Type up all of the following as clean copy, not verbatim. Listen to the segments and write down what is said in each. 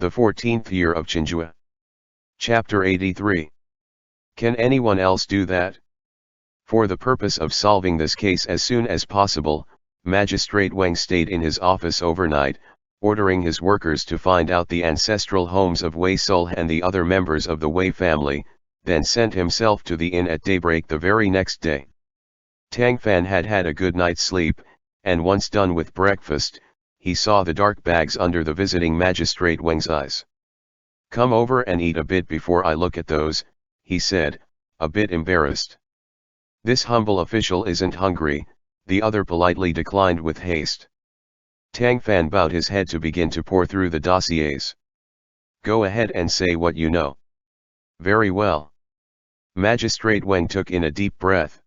The 14th year of Chenghua. Chapter 83. Can anyone else do that? For the purpose of solving this case as soon as possible, Magistrate Wang stayed in his office overnight, ordering his workers to find out the ancestral homes of Wei Sul and the other members of the Wei family, then sent himself to the inn at daybreak the very next day. Tang Fan had had a good night's sleep, and once done with breakfast, he saw the dark bags under the visiting Magistrate Wang's eyes. "Come over and eat a bit before I look at those," he said, a bit embarrassed. "This humble official isn't hungry," the other politely declined with haste. Tang Fan bowed his head to begin to pore through the dossiers. "Go ahead and say what you know." "Very well." Magistrate Wang took in a deep breath.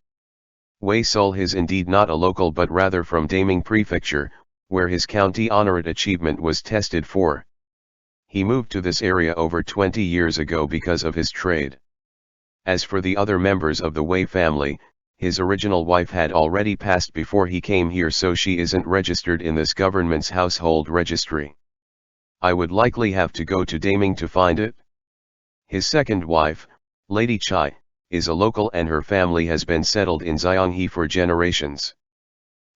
Wei Sul is indeed not a local but rather from Daming Prefecture, where his county honorate achievement was tested for. He moved to this area over 20 years ago because of his trade. As for the other members of the Wei family, his original wife had already passed before he came here, so she isn't registered in this government's household registry. I would likely have to go to Daming to find it. His second wife, Lady Chai, is a local and her family has been settled in Xianghe for generations.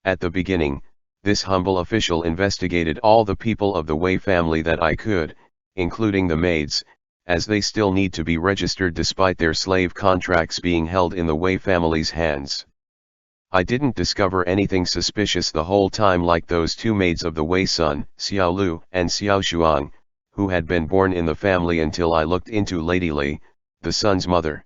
At the beginning, this humble official investigated all the people of the Wei family that I could, including the maids, as they still need to be registered despite their slave contracts being held in the Wei family's hands. I didn't discover anything suspicious the whole time, like those two maids of the Wei son, Xiao Lu and Xiao Shuang, who had been born in the family until I looked into Lady Li, the son's mother.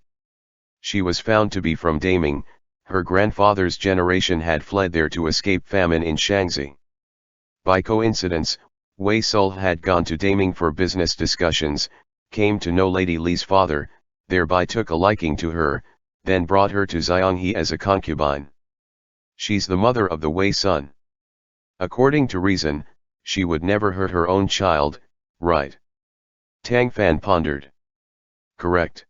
She was found to be from Daming. Her grandfather's generation had fled there to escape famine in Xianghe. By coincidence, Wei Sul had gone to Daming for business discussions, came to know Lady Li's father, thereby took a liking to her, then brought her to Xianghe as a concubine. She's the mother of the Wei son. According to reason, she would never hurt her own child, right? Tang Fan pondered. Correct.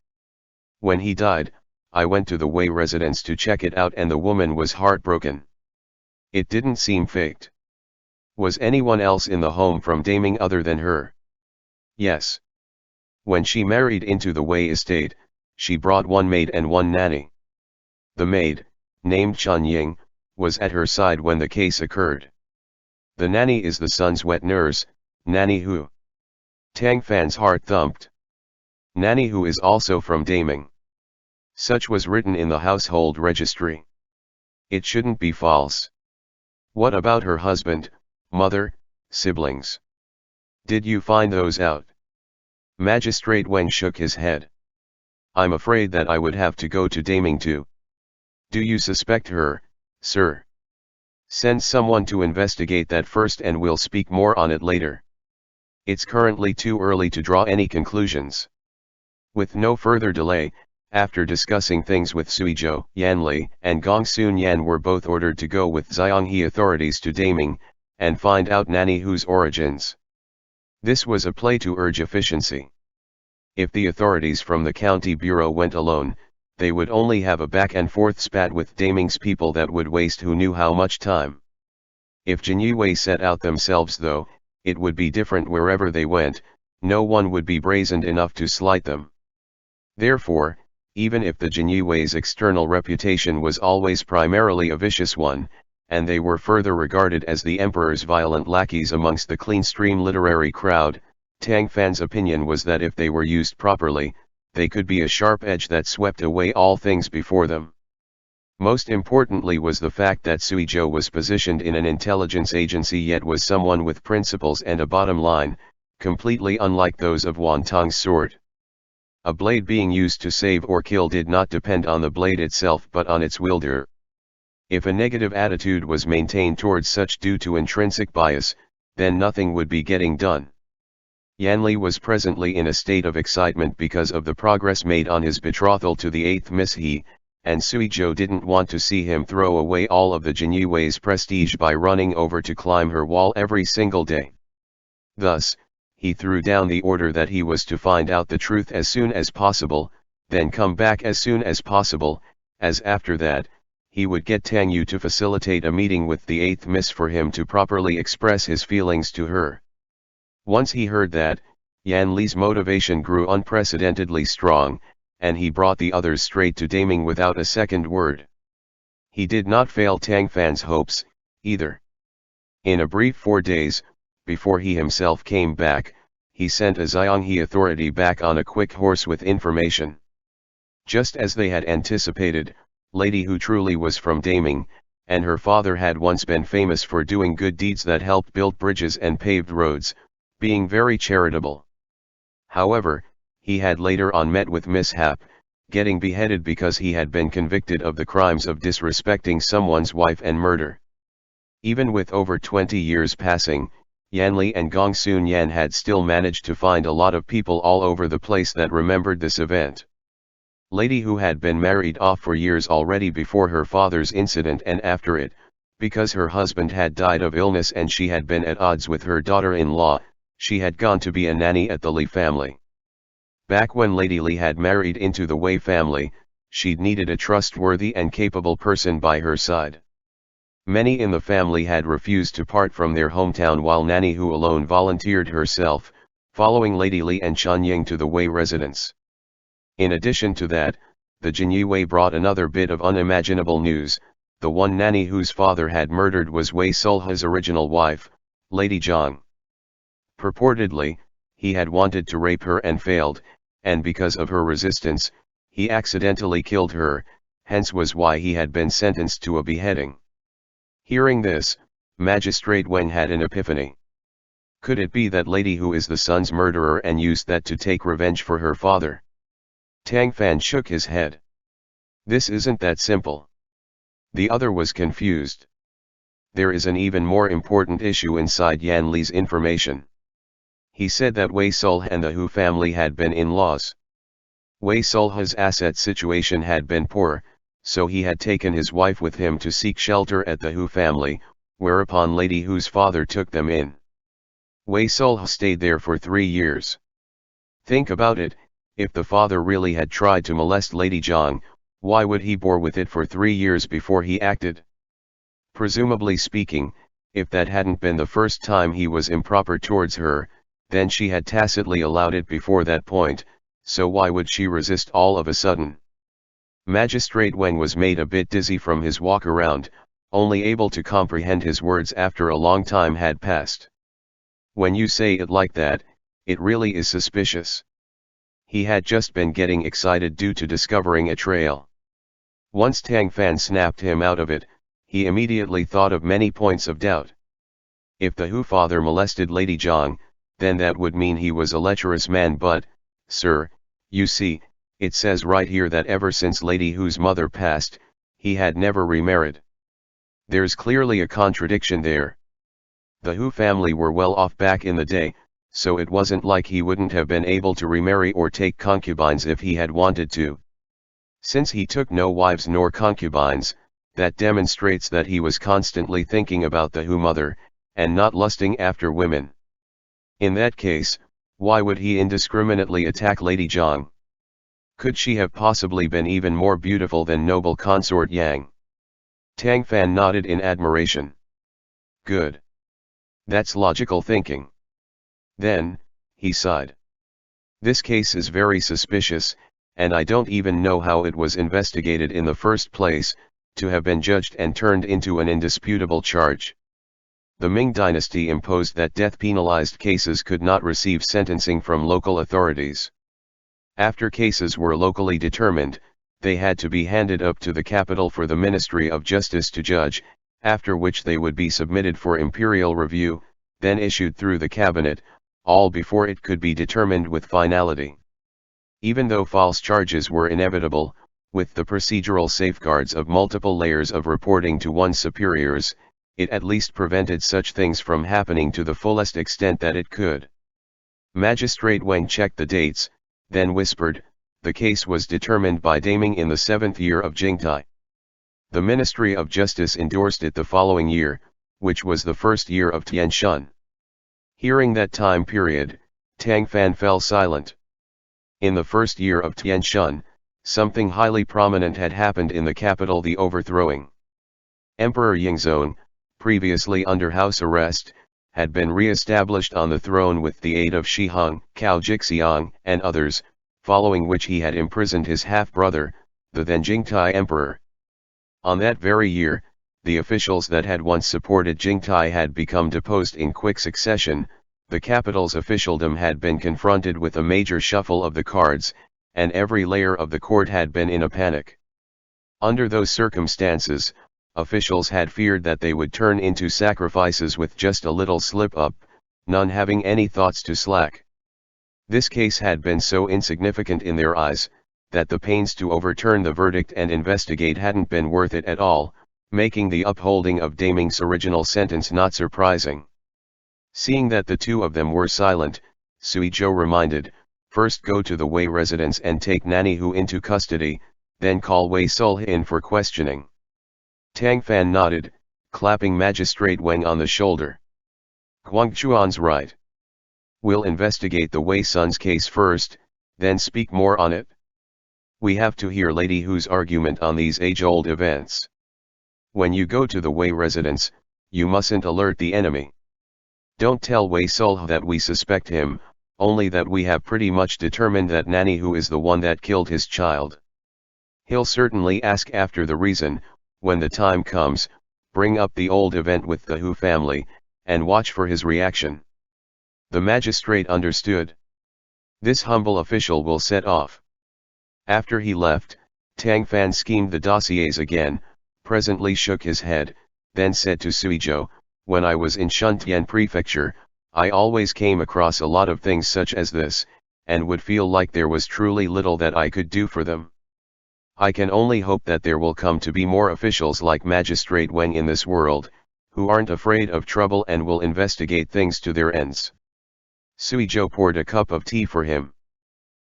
When he died, I went to the Wei residence to check it out and the woman was heartbroken. It didn't seem faked. Was anyone else in the home from Daming other than her? Yes. When she married into the Wei estate, she brought one maid and one nanny. The maid, named Chen, was at her side when the case occurred. The nanny is the son's wet nurse, Nanny Hu. Tang Fan's heart thumped. Nanny Hu is also from Daming. Such was written in the household registry. It shouldn't be false. What about her husband, mother, siblings? Did you find those out? Magistrate Wang shook his head. I'm afraid that I would have to go to Daming too. Do you suspect her, sir? Send someone to investigate that first and we'll speak more on it later. It's currently too early to draw any conclusions. With no further delay, after discussing things with Suizhou, Yanli, and Gongsun Yan were both ordered to go with Xianghe authorities to Daming, and find out Nanny Hu's origins. This was a play to urge efficiency. If the authorities from the county bureau went alone, they would only have a back and forth spat with Daming's people that would waste who knew how much time. If Jinyu set out themselves though, it would be different wherever they went, no one would be brazen enough to slight them. Therefore, even if the Jinyu's external reputation was always primarily a vicious one, and they were further regarded as the emperor's violent lackeys amongst the clean-stream literary crowd, Tang Fan's opinion was that if they were used properly, they could be a sharp edge that swept away all things before them. Most importantly was the fact that Suizhou was positioned in an intelligence agency yet was someone with principles and a bottom line, completely unlike those of Wantong's sword. A blade being used to save or kill did not depend on the blade itself but on its wielder. If a negative attitude was maintained towards such due to intrinsic bias, then nothing would be getting done. Yanli was presently in a state of excitement because of the progress made on his betrothal to the 8th Miss He, and Suizhou didn't want to see him throw away all of the Jinyu's prestige by running over to climb her wall every single day. Thus, he threw down the order that he was to find out the truth as soon as possible, then come back as soon as possible, as after that, he would get Tang Yu to facilitate a meeting with the 8th Miss for him to properly express his feelings to her. Once he heard that, Yan Li's motivation grew unprecedentedly strong, and he brought the others straight to Daming without a second word. He did not fail Tang Fan's hopes, either. In a brief 4 days, before he himself came back, he sent a Xianghe authority back on a quick horse with information. Just as they had anticipated, Lady Hu truly was from Daming, and her father had once been famous for doing good deeds that helped build bridges and paved roads, being very charitable. However, he had later on met with mishap, getting beheaded because he had been convicted of the crimes of disrespecting someone's wife and murder. Even with over 20 years passing, Yanli and Gongsun Yan had still managed to find a lot of people all over the place that remembered this event. Lady Hu had been married off for years already before her father's incident and after it, because her husband had died of illness and she had been at odds with her daughter-in-law. She had gone to be a nanny at the Li family. Back when Lady Li had married into the Wei family, she'd needed a trustworthy and capable person by her side. Many in the family had refused to part from their hometown while Nanny Hu alone volunteered herself, following Lady Li and Chanying to the Wei residence. In addition to that, the Jinyu Wei brought another bit of unimaginable news. The one Nanny whose father had murdered was Wei Sulha's original wife, Lady Zhang. Purportedly, he had wanted to rape her and failed, and because of her resistance, he accidentally killed her, hence was why he had been sentenced to a beheading. Hearing this, Magistrate Wang had an epiphany. Could it be that Lady Hu is the son's murderer and used that to take revenge for her father? Tang Fan shook his head. This isn't that simple. The other was confused. There is an even more important issue inside Yan Li's information. He said that Wei Sulha and the Hu family had been in-laws. Wei Sulha's asset situation had been poor, so he had taken his wife with him to seek shelter at the Hu family, whereupon Lady Hu's father took them in. Wei Sulha stayed there for 3 years. Think about it, if the father really had tried to molest Lady Zhang, why would he bore with it for 3 years before he acted? Presumably speaking, if that hadn't been the first time he was improper towards her, then she had tacitly allowed it before that point, so why would she resist all of a sudden? Magistrate Wang was made a bit dizzy from his walk around, only able to comprehend his words after a long time had passed. When you say it like that, it really is suspicious. He had just been getting excited due to discovering a trail. Once Tang Fan snapped him out of it, he immediately thought of many points of doubt. If the Hu father molested Lady Zhang, then that would mean he was a lecherous man, but, sir, you see, it says right here that ever since Lady Hu's mother passed, he had never remarried. There's clearly a contradiction there. The Hu family were well off back in the day, so it wasn't like he wouldn't have been able to remarry or take concubines if he had wanted to. Since he took no wives nor concubines, that demonstrates that he was constantly thinking about the Hu mother, and not lusting after women. In that case, why would he indiscriminately attack Lady Zhang? Could she have possibly been even more beautiful than noble consort Yang? Tang Fan nodded in admiration. Good. That's logical thinking. Then, he sighed. This case is very suspicious, and I don't even know how it was investigated in the first place, to have been judged and turned into an indisputable charge. The Ming Dynasty imposed that death-penalized cases could not receive sentencing from local authorities. After cases were locally determined, they had to be handed up to the capital for the Ministry of Justice to judge, after which they would be submitted for imperial review, then issued through the cabinet, all before it could be determined with finality. Even though false charges were inevitable, with the procedural safeguards of multiple layers of reporting to one's superiors, it at least prevented such things from happening to the fullest extent that it could. Magistrate Wang checked the dates, then whispered, the case was determined by Daming in the 7th year of Jingtai. The Ministry of Justice endorsed it the following year, which was the 1st year of Tianshun. Hearing that time period, Tang Fan fell silent. In the 1st year of Tianshun, something highly prominent had happened in the capital, the overthrowing. Emperor Yingzong, previously under house arrest, had been re-established on the throne with the aid of Xianghe, Cao Jixiang, and others, following which he had imprisoned his half-brother, the then Jingtai emperor. On that very year, the officials that had once supported Jingtai had become deposed in quick succession. The capital's officialdom had been confronted with a major shuffle of the cards, and every layer of the court had been in a panic. Under those circumstances, officials had feared that they would turn into sacrifices with just a little slip-up, none having any thoughts to slack. This case had been so insignificant in their eyes, that the pains to overturn the verdict and investigate hadn't been worth it at all, making the upholding of Ming's original sentence not surprising. Seeing that the two of them were silent, Suizhou reminded, "First go to the Wei residence and take Nanihu into custody, then call Wei Sulhe in for questioning." Tang Fan nodded, clapping Magistrate Wang on the shoulder. "Guangchuan's right. We'll investigate the Wei son's case first, then speak more on it. We have to hear Lady Hu's argument on these age-old events. When you go to the Wei residence, you mustn't alert the enemy. Don't tell Wei Sulhe that we suspect him, only that we have pretty much determined that Nanihu is the one that killed his child. He'll certainly ask after the reason. When the time comes, bring up the old event with the Hu family, and watch for his reaction." The magistrate understood. This humble official will set off. After he left, Tang Fan schemed the dossiers again, presently shook his head, then said to Suizhou, "When I was in Shuntian Prefecture, I always came across a lot of things such as this, and would feel like there was truly little that I could do for them. I can only hope that there will come to be more officials like Magistrate Wang in this world, who aren't afraid of trouble and will investigate things to their ends." Suizhou poured a cup of tea for him.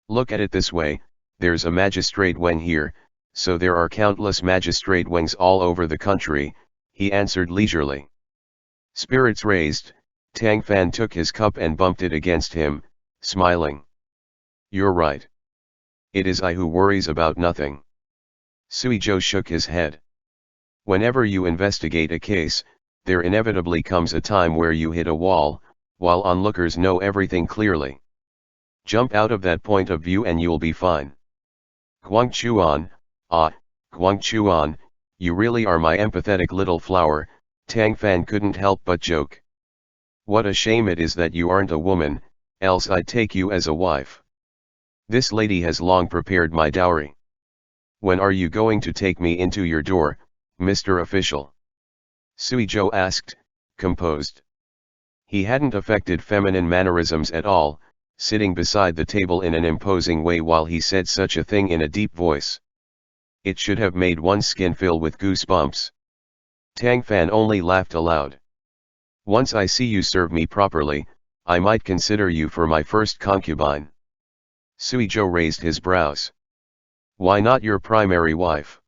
"Look at it this way, there's a Magistrate Wang here, so there are countless Magistrate Wangs all over the country," he answered leisurely. Spirits raised, Tang Fan took his cup and bumped it against him, smiling. "You're right. It is I who worries about nothing." Suizhou shook his head. "Whenever you investigate a case, there inevitably comes a time where you hit a wall, while onlookers know everything clearly. Jump out of that point of view and you'll be fine." "Guangchuan, Guangchuan, you really are my empathetic little flower," Tang Fan couldn't help but joke. "What a shame it is that you aren't a woman, else I'd take you as a wife. This lady has long prepared my dowry. When are you going to take me into your door, Mr. Official?" Suizhou asked, composed. He hadn't affected feminine mannerisms at all, sitting beside the table in an imposing way while he said such a thing in a deep voice. It should have made one's skin fill with goosebumps. Tang Fan only laughed aloud. "Once I see you serve me properly, I might consider you for my first concubine." Suizhou raised his brows. "Why not your primary wife?"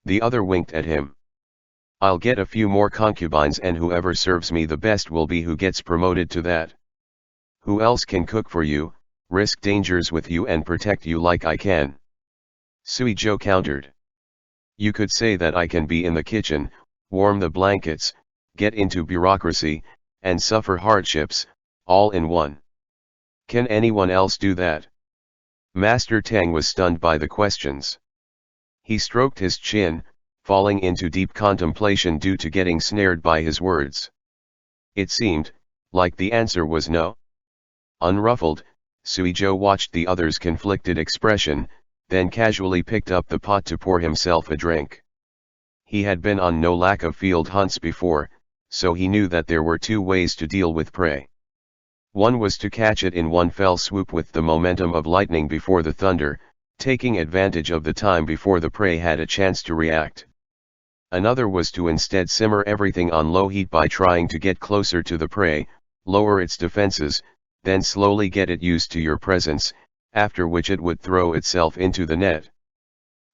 The other winked at him. "I'll get a few more concubines and whoever serves me the best will be who gets promoted to that. Who else can cook for you, risk dangers with you and protect you like I can?" Suizhou countered. "You could say that I can be in the kitchen, warm the blankets, get into bureaucracy, and suffer hardships, all in one. Can anyone else do that?" Master Tang was stunned by the questions. He stroked his chin, falling into deep contemplation due to getting snared by his words. It seemed like the answer was no. Unruffled, Suizhou watched the other's conflicted expression, then casually picked up the pot to pour himself a drink. He had been on no lack of field hunts before, so he knew that there were two ways to deal with prey. One was to catch it in one fell swoop with the momentum of lightning before the thunder, taking advantage of the time before the prey had a chance to react. Another was to instead simmer everything on low heat by trying to get closer to the prey, lower its defenses, then slowly get it used to your presence, after which it would throw itself into the net.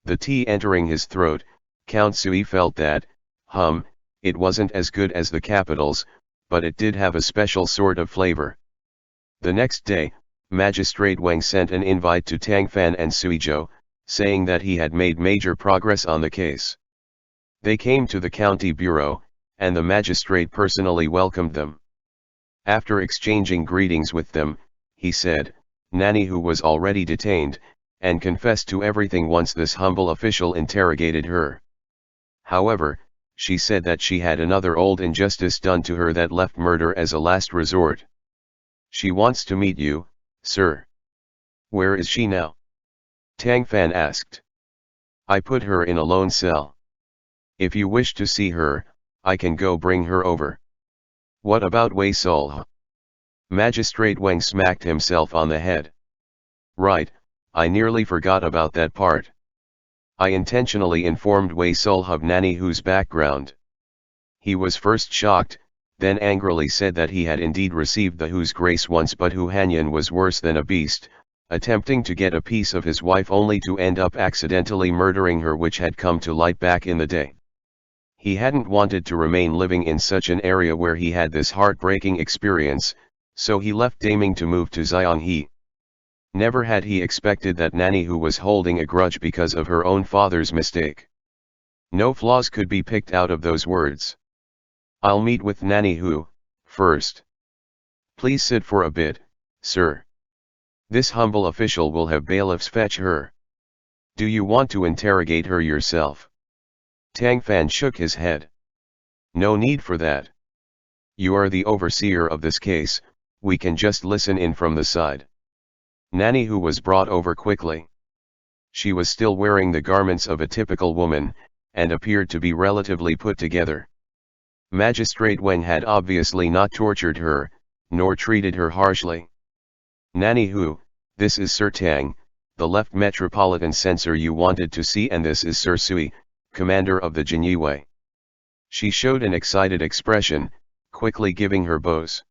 The tea entering his throat, Count Sui felt that, it wasn't as good as the capital's, but it did have a special sort of flavor. The next day, Magistrate Wang sent an invite to Tang Fan and Suizhou, saying that he had made major progress on the case. They came to the county bureau, and the magistrate personally welcomed them. After exchanging greetings with them, he said, Nanny, who was already detained, and confessed to everything once this humble official interrogated her. However, she said that she had another old injustice done to her that left murder as a last resort. She wants to meet you, sir. Where is she now? Tang Fan asked. I put her in a lone cell. If you wish to see her, I can go bring her over. What about Wei Sol? Magistrate Wang smacked himself on the head. Right, I nearly forgot about that part. I intentionally informed Wei Sol of Nanny Hu's background. He was first shocked, then angrily said that he had indeed received the Hu's grace once, but Hu Hanyan was worse than a beast, attempting to get a piece of his wife only to end up accidentally murdering her, which had come to light back in the day. He hadn't wanted to remain living in such an area where he had this heartbreaking experience, so he left Daming to move to Xianghe. Never had he expected that Nanny Hu was holding a grudge because of her own father's mistake. No flaws could be picked out of those words. I'll meet with Nanny Hu, first. Please sit for a bit, sir. This humble official will have bailiffs fetch her. Do you want to interrogate her yourself? Tang Fan shook his head. No need for that. You are the overseer of this case, we can just listen in from the side. Nanny Hu was brought over quickly. She was still wearing the garments of a typical woman, and appeared to be relatively put together. Magistrate Wang had obviously not tortured her, nor treated her harshly. Nanny Hu, this is Sir Tang, the left metropolitan censor you wanted to see, and this is Sir Sui, commander of the Chenghua. She showed an excited expression, quickly giving her bows.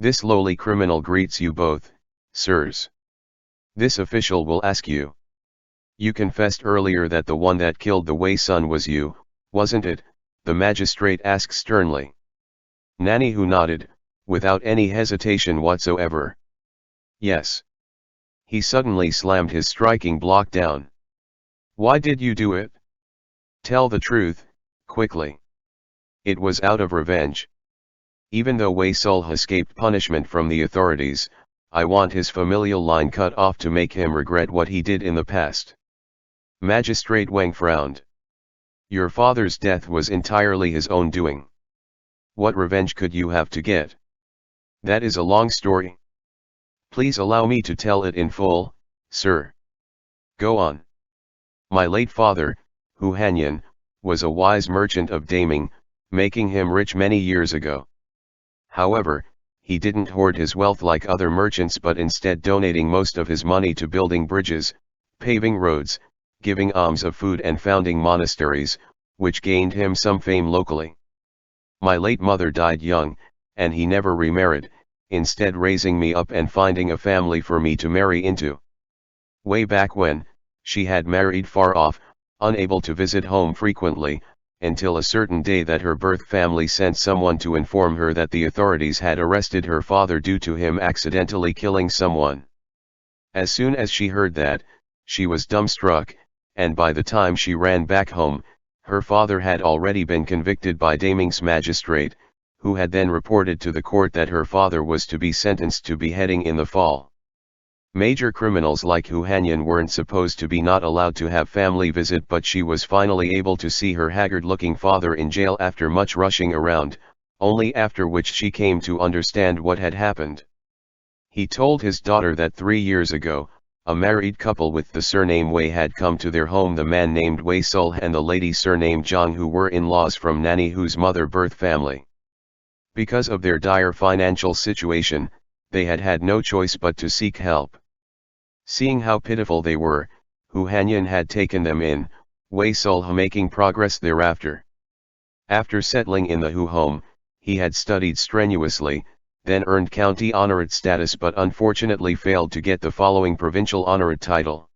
This lowly criminal greets you both, sirs. This official will ask you. You confessed earlier that the one that killed the Wei son was you, wasn't it? The magistrate asked sternly. Nanny Hu nodded, without any hesitation whatsoever. Yes. He suddenly slammed his striking block down. Why did you do it? Tell the truth, quickly. It was out of revenge. Even though Wei Sol escaped punishment from the authorities, I want his familial line cut off to make him regret what he did in the past. Magistrate Wang frowned. Your father's death was entirely his own doing. What revenge could you have to get? That is a long story. Please allow me to tell it in full, sir. Go on. My late father, Hu Hanyan, was a wise merchant of Daming, making him rich many years ago. However, he didn't hoard his wealth like other merchants, but instead donating most of his money to building bridges, paving roads, giving alms of food, and founding monasteries, which gained him some fame locally. My late mother died young, and he never remarried, instead raising me up and finding a family for me to marry into. Way back when, she had married far off, unable to visit home frequently, until a certain day that her birth family sent someone to inform her that the authorities had arrested her father due to him accidentally killing someone. As soon as she heard that, she was dumbstruck, and by the time she ran back home, her father had already been convicted by Daming's magistrate, who had then reported to the court that her father was to be sentenced to beheading in the fall. Major criminals like Hu Hanyan weren't supposed to be not allowed to have family visit, but she was finally able to see her haggard-looking father in jail after much rushing around, only after which she came to understand what had happened. He told his daughter that 3 years ago, a married couple with the surname Wei had come to their home, the man named Wei Sol and the lady surnamed Zhang, who were in-laws from Nanny Hu's mother birth family. Because of their dire financial situation, they had had no choice but to seek help. Seeing how pitiful they were, Hu Hanyan had taken them in, Wei Sol making progress thereafter. After settling in the Hu home, he had studied strenuously, then earned county honorate status, but unfortunately failed to get the following provincial honorate title.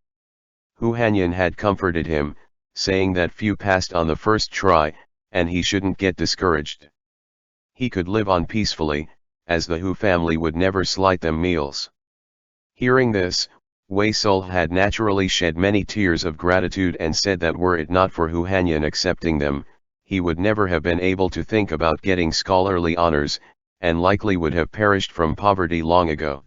Hu Hanyan had comforted him, saying that few passed on the first try, and he shouldn't get discouraged. He could live on peacefully, as the Hu family would never slight them meals. Hearing this, Wei Sol had naturally shed many tears of gratitude and said that were it not for Hu Hanyan accepting them, he would never have been able to think about getting scholarly honors, and likely would have perished from poverty long ago.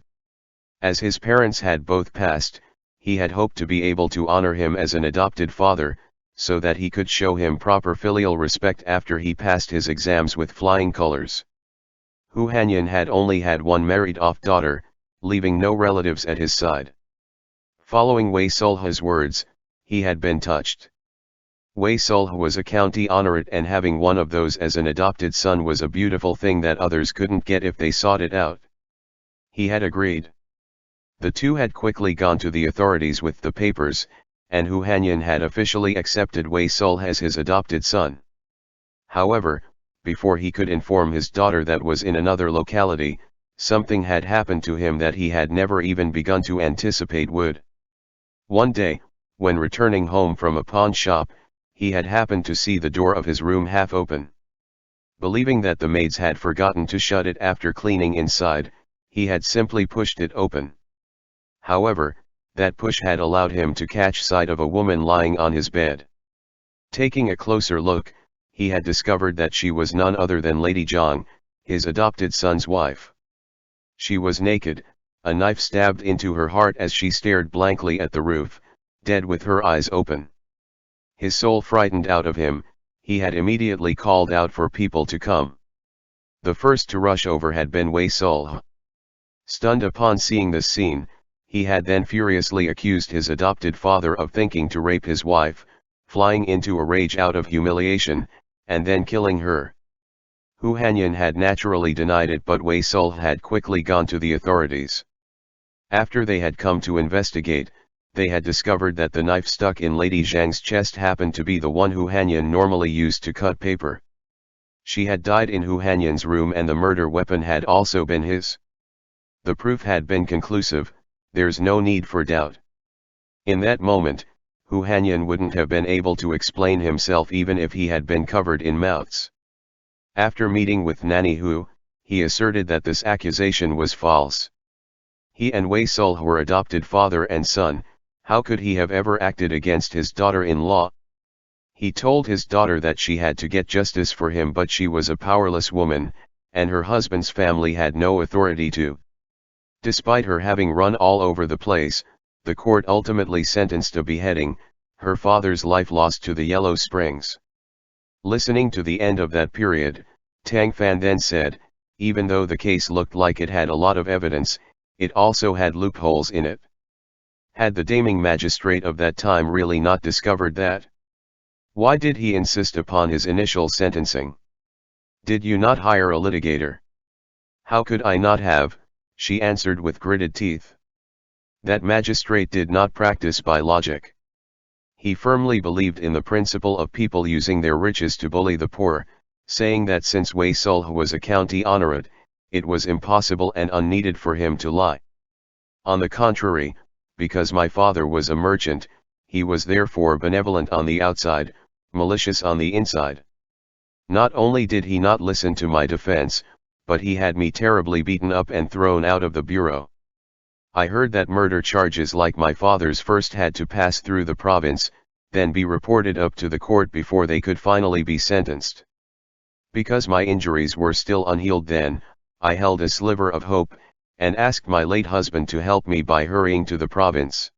As his parents had both passed, he had hoped to be able to honor him as an adopted father, so that he could show him proper filial respect after he passed his exams with flying colors. Hu Hanyan had only had one married-off daughter, leaving no relatives at his side. Following Wei Sulha's words, he had been touched. Wei Sulha was a county honorate, and having one of those as an adopted son was a beautiful thing that others couldn't get if they sought it out. He had agreed. The two had quickly gone to the authorities with the papers, and Hu Hanyan had officially accepted Wei Sulha as his adopted son. However, before he could inform his daughter that was in another locality, something had happened to him that he had never even begun to anticipate would. One day, when returning home from a pawn shop, he had happened to see the door of his room half open. Believing that the maids had forgotten to shut it after cleaning inside, he had simply pushed it open. However, that push had allowed him to catch sight of a woman lying on his bed. Taking a closer look, he had discovered that she was none other than Lady Zhang, his adopted son's wife. She was naked, a knife stabbed into her heart as she stared blankly at the roof, dead with her eyes open. His soul frightened out of him, he had immediately called out for people to come. The first to rush over had been Wei Sulha. Stunned upon seeing this scene, he had then furiously accused his adopted father of thinking to rape his wife, flying into a rage out of humiliation, and then killing her. Hu Hanyan had naturally denied it, but Wei Sulha had quickly gone to the authorities. After they had come to investigate, they had discovered that the knife stuck in Lady Zhang's chest happened to be the one Hu Hanyan normally used to cut paper. She had died in Hu Hanyan's room, and the murder weapon had also been his. The proof had been conclusive, there's no need for doubt. In that moment, Hu Hanyan wouldn't have been able to explain himself even if he had been covered in mouths. After meeting with Nanny Hu, he asserted that this accusation was false. He and Wei Sulha were adopted father and son. How could he have ever acted against his daughter-in-law? He told his daughter that she had to get justice for him, but she was a powerless woman, and her husband's family had no authority to. Despite her having run all over the place, the court ultimately sentenced a beheading, her father's life lost to the Yellow Springs. Listening to the end of that period, Tang Fan then said, even though the case looked like it had a lot of evidence, it also had loopholes in it. Had the damning magistrate of that time really not discovered that? Why did he insist upon his initial sentencing? Did you not hire a litigator? How could I not have? She answered with gritted teeth. That magistrate did not practice by logic. He firmly believed in the principle of people using their riches to bully the poor, saying that since Wei Sulha was a county honorate, it was impossible and unneeded for him to lie. On the contrary, because my father was a merchant, he was therefore benevolent on the outside, malicious on the inside. Not only did he not listen to my defense, but he had me terribly beaten up and thrown out of the bureau. I heard that murder charges like my father's first had to pass through the province, then be reported up to the court before they could finally be sentenced. Because my injuries were still unhealed then, I held a sliver of hope, and asked my late husband to help me by hurrying to the province.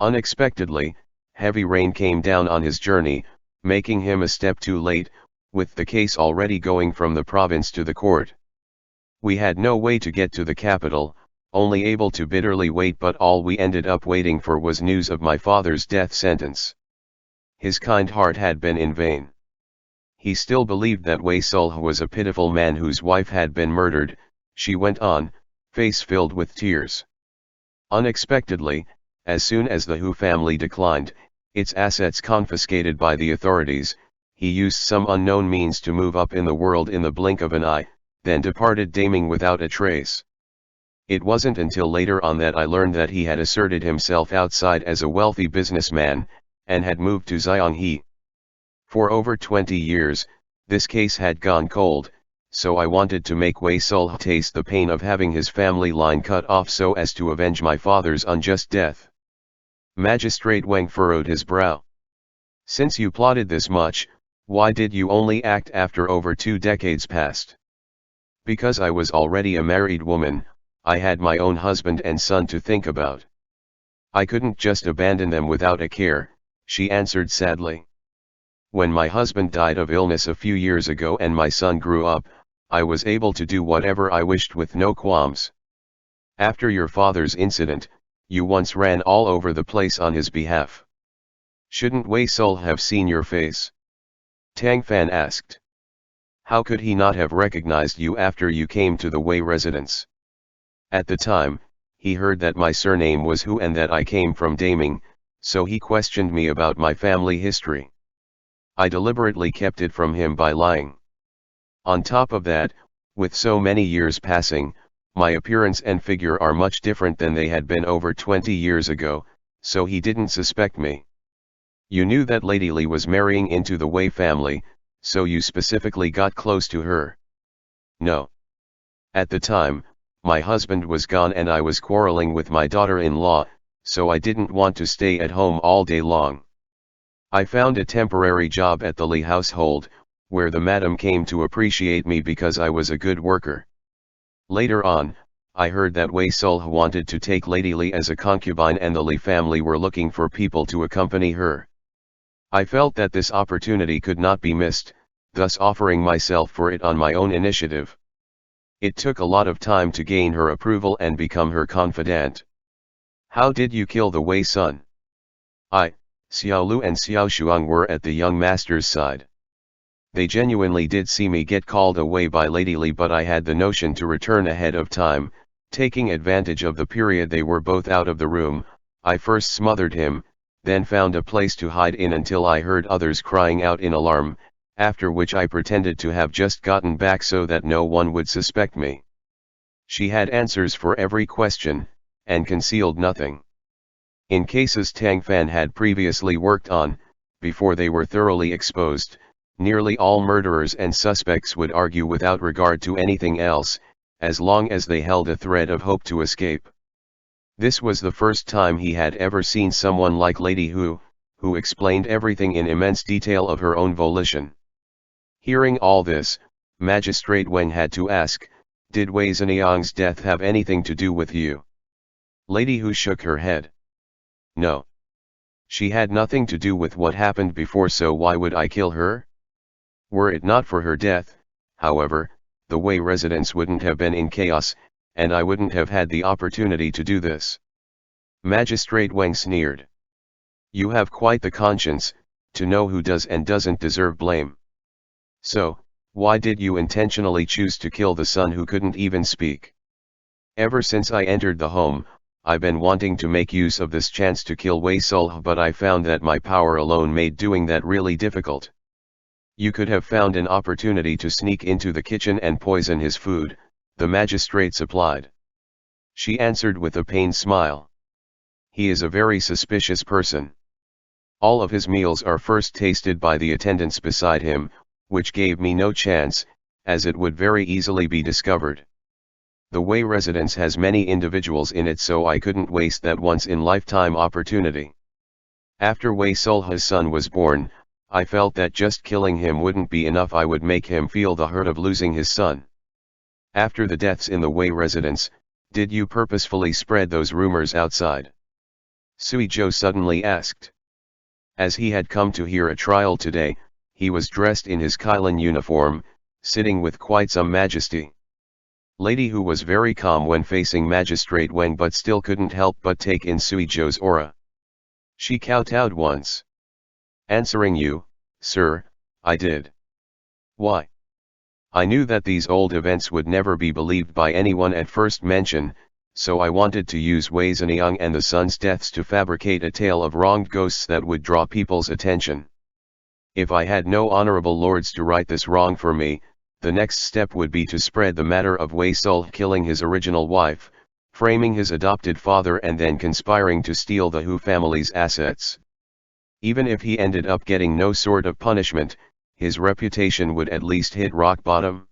Unexpectedly, heavy rain came down on his journey, making him a step too late, with the case already going from the province to the court. We had no way to get to the capital, only able to bitterly wait, but all we ended up waiting for was news of my father's death sentence. His kind heart had been in vain. He still believed that Wei Sulha was a pitiful man whose wife had been murdered, she went on, face filled with tears. Unexpectedly, as soon as the Hu family declined, its assets confiscated by the authorities, he used some unknown means to move up in the world in the blink of an eye, then departed damning without a trace. It wasn't until later on that I learned that he had asserted himself outside as a wealthy businessman, and had moved to Xianghe. For over 20 years, this case had gone cold, so I wanted to make Wei Sulha taste the pain of having his family line cut off so as to avenge my father's unjust death. Magistrate Wang furrowed his brow. Since you plotted this much, why did you only act after over 2 decades passed? Because I was already a married woman, I had my own husband and son to think about. I couldn't just abandon them without a care, she answered sadly. When my husband died of illness a few years ago and my son grew up, I was able to do whatever I wished with no qualms. After your father's incident, you once ran all over the place on his behalf. Shouldn't Wei Sul have seen your face? Tang Fan asked. How could he not have recognized you after you came to the Wei residence? At the time, he heard that my surname was Hu and that I came from Daming, so he questioned me about my family history. I deliberately kept it from him by lying. On top of that, with so many years passing, my appearance and figure are much different than they had been over 20 years ago, so he didn't suspect me. You knew that Lady Li was marrying into the Wei family, so you specifically got close to her. No. At the time, my husband was gone and I was quarreling with my daughter-in-law, so I didn't want to stay at home all day long. I found a temporary job at the Li household, where the madam came to appreciate me because I was a good worker. Later on, I heard that Wei Sul wanted to take Lady Li as a concubine and the Li family were looking for people to accompany her. I felt that this opportunity could not be missed, thus offering myself for it on my own initiative. It took a lot of time to gain her approval and become her confidant. How did you kill the Wei son? Xiao Lu and Xiao Shuang were at the young master's side. They genuinely did see me get called away by Lady Li, but I had the notion to return ahead of time, taking advantage of the period they were both out of the room. I first smothered him, then found a place to hide in until I heard others crying out in alarm, after which I pretended to have just gotten back so that no one would suspect me. She had answers for every question, and concealed nothing. In cases Tang Fan had previously worked on, before they were thoroughly exposed, nearly all murderers and suspects would argue without regard to anything else, as long as they held a thread of hope to escape. This was the first time he had ever seen someone like Lady Hu, who explained everything in immense detail of her own volition. Hearing all this, Magistrate Wang had to ask, did Wei Zhenliang's death have anything to do with you? Lady Hu shook her head. No. She had nothing to do with what happened before, so why would I kill her? Were it not for her death, however, the Wei residence wouldn't have been in chaos, and I wouldn't have had the opportunity to do this. Magistrate Wang sneered. You have quite the conscience, to know who does and doesn't deserve blame. So, why did you intentionally choose to kill the son who couldn't even speak? Ever since I entered the home, I've been wanting to make use of this chance to kill Wei Sul, but I found that my power alone made doing that really difficult. You could have found an opportunity to sneak into the kitchen and poison his food, the magistrate supplied. She answered with a pained smile. He is a very suspicious person. All of his meals are first tasted by the attendants beside him, which gave me no chance, as it would very easily be discovered. The Wei residence has many individuals in it, so I couldn't waste that once-in-lifetime opportunity. After Wei Sul's son was born, I felt that just killing him wouldn't be enough. I would make him feel the hurt of losing his son. After the deaths in the Wei residence, did you purposefully spread those rumors outside? Sui Zhou suddenly asked. As he had come to hear a trial today, he was dressed in his Kailan uniform, sitting with quite some majesty. Lady Hu was very calm when facing Magistrate Wang, but still couldn't help but take in Sui Zhou's aura. She kowtowed once. Answering you, sir, I did. Why? I knew that these old events would never be believed by anyone at first mention, so I wanted to use Wei Zhenliang and the son's deaths to fabricate a tale of wronged ghosts that would draw people's attention. If I had no honorable lords to right this wrong for me, the next step would be to spread the matter of Wei Sul killing his original wife, framing his adopted father, and then conspiring to steal the Hu family's assets. Even if he ended up getting no sort of punishment, his reputation would at least hit rock bottom.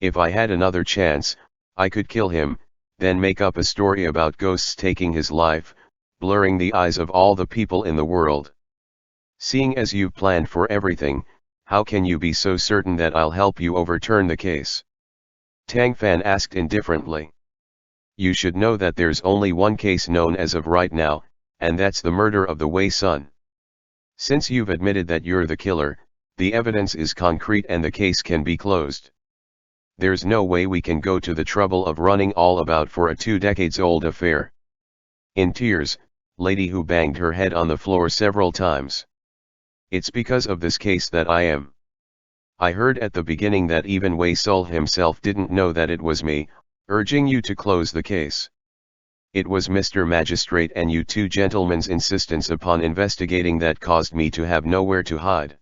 If I had another chance, I could kill him, then make up a story about ghosts taking his life, blurring the eyes of all the people in the world. Seeing as you've planned for everything, how can you be so certain that I'll help you overturn the case? Tang Fan asked indifferently. You should know that there's only one case known as of right now, and that's the murder of the Wei son. Since you've admitted that you're the killer, the evidence is concrete and the case can be closed. There's no way we can go to the trouble of running all about for a 2 decades old affair. In tears, Lady Hu banged her head on the floor several times. It's because of this case that I am. I heard at the beginning that even Wei Sul himself didn't know that it was me, urging you to close the case. It was Mr. Magistrate and you two gentlemen's insistence upon investigating that caused me to have nowhere to hide.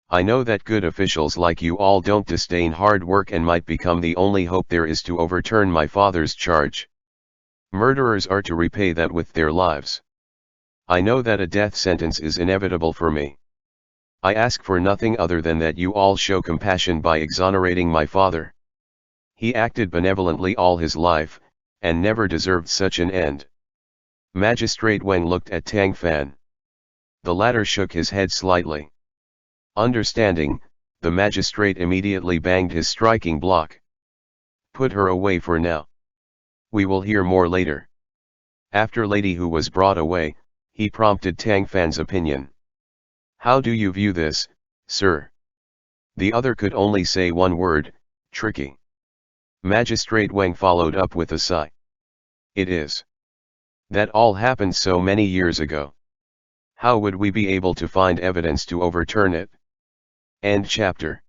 I know that good officials like you all don't disdain hard work and might become the only hope there is to overturn my father's charge. Murderers are to repay that with their lives. I know that a death sentence is inevitable for me. I ask for nothing other than that you all show compassion by exonerating my father. He acted benevolently all his life, and never deserved such an end. Magistrate Wang looked at Tang Fan. The latter shook his head slightly. Understanding, the magistrate immediately banged his striking block. Put her away for now. We will hear more later. After Lady Hu was brought away, he prompted Tang Fan's opinion. How do you view this, sir? The other could only say one word, tricky. Magistrate Wang followed up with a sigh. It is. That all happened so many years ago. How would we be able to find evidence to overturn it? End chapter.